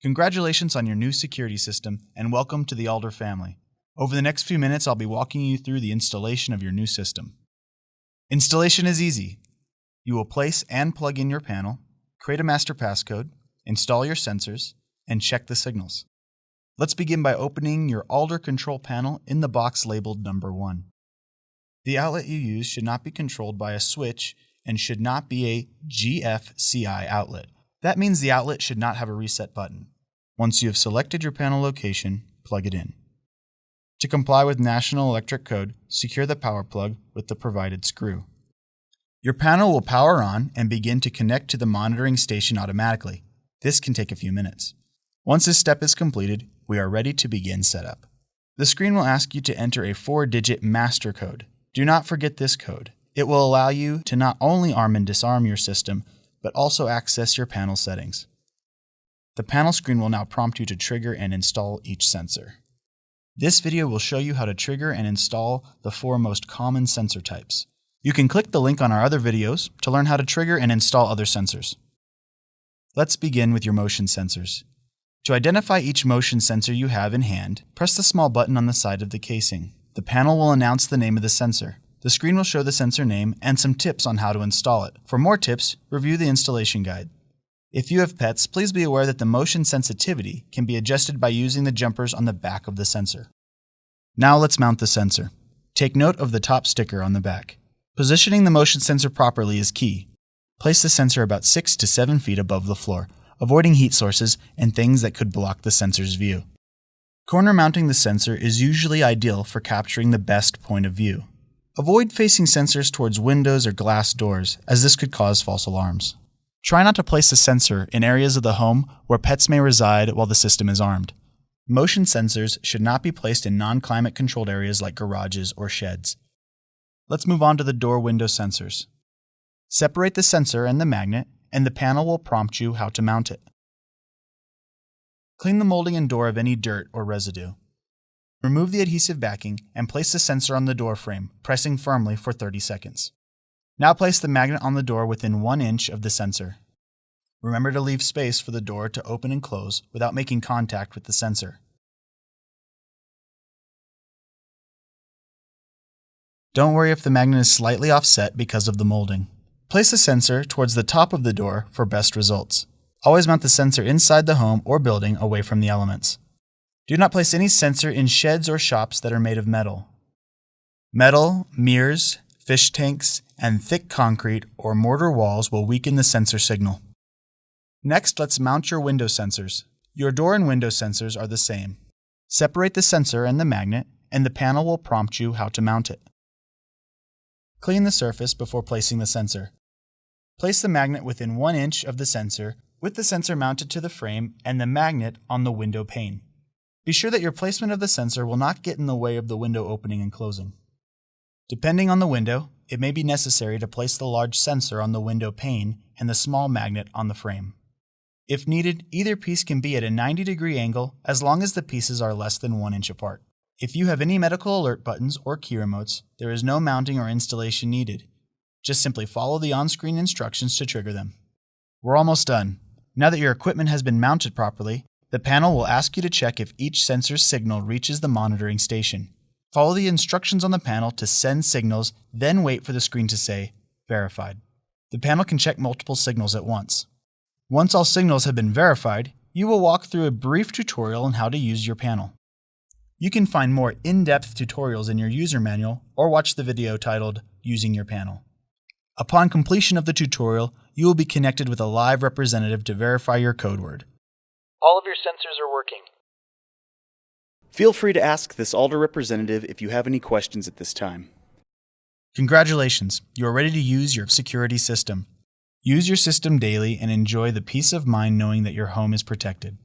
Congratulations on your new security system, and welcome to the Alder family. Over the next few minutes, I'll be walking you through the installation of your new system. Installation is easy. You will place and plug in your panel, create a master passcode, install your sensors, and check the signals. Let's begin by opening your Alder control panel in the box labeled number 1. The outlet you use should not be controlled by a switch and should not be a GFCI outlet. That means the outlet should not have a reset button. Once you have selected your panel location, plug it in. To comply with National Electric Code, secure the power plug with the provided screw. Your panel will power on and begin to connect to the monitoring station automatically. This can take a few minutes. Once this step is completed, we are ready to begin setup. The screen will ask you to enter a 4-digit master code. Do not forget this code. It will allow you to not only arm and disarm your system, but also access your panel settings. The panel screen will now prompt you to trigger and install each sensor. This video will show you how to trigger and install the 4 most common sensor types. You can click the link on our other videos to learn how to trigger and install other sensors. Let's begin with your motion sensors. To identify each motion sensor you have in hand, press the small button on the side of the casing. The panel will announce the name of the sensor. The screen will show the sensor name and some tips on how to install it. For more tips, review the installation guide. If you have pets, please be aware that the motion sensitivity can be adjusted by using the jumpers on the back of the sensor. Now let's mount the sensor. Take note of the top sticker on the back. Positioning the motion sensor properly is key. Place the sensor about 6 to 7 feet above the floor, avoiding heat sources and things that could block the sensor's view. Corner mounting the sensor is usually ideal for capturing the best point of view. Avoid facing sensors towards windows or glass doors, as this could cause false alarms. Try not to place the sensor in areas of the home where pets may reside while the system is armed. Motion sensors should not be placed in non-climate controlled areas like garages or sheds. Let's move on to the door-window sensors. Separate the sensor and the magnet, and the panel will prompt you how to mount it. Clean the molding and door of any dirt or residue. Remove the adhesive backing and place the sensor on the door frame, pressing firmly for 30 seconds. Now place the magnet on the door within 1 inch of the sensor. Remember to leave space for the door to open and close without making contact with the sensor. Don't worry if the magnet is slightly offset because of the molding. Place the sensor towards the top of the door for best results. Always mount the sensor inside the home or building away from the elements. Do not place any sensor in sheds or shops that are made of metal. Metal, mirrors, fish tanks, and thick concrete or mortar walls will weaken the sensor signal. Next, let's mount your window sensors. Your door and window sensors are the same. Separate the sensor and the magnet, and the panel will prompt you how to mount it. Clean the surface before placing the sensor. Place the magnet within 1 inch of the sensor, with the sensor mounted to the frame and the magnet on the window pane. Be sure that your placement of the sensor will not get in the way of the window opening and closing. Depending on the window, it may be necessary to place the large sensor on the window pane and the small magnet on the frame. If needed, either piece can be at a 90-degree angle as long as the pieces are less than 1 inch apart. If you have any medical alert buttons or key remotes, there is no mounting or installation needed. Just simply follow the on-screen instructions to trigger them. We're almost done. Now that your equipment has been mounted properly, the panel will ask you to check if each sensor's signal reaches the monitoring station. Follow the instructions on the panel to send signals, then wait for the screen to say, verified. The panel can check multiple signals at once. Once all signals have been verified, you will walk through a brief tutorial on how to use your panel. You can find more in-depth tutorials in your user manual or watch the video titled, Using Your Panel. Upon completion of the tutorial, you will be connected with a live representative to verify your code word. All of your sensors are working. Feel free to ask this Alder representative if you have any questions at this time. Congratulations, you are ready to use your security system. Use your system daily and enjoy the peace of mind knowing that your home is protected.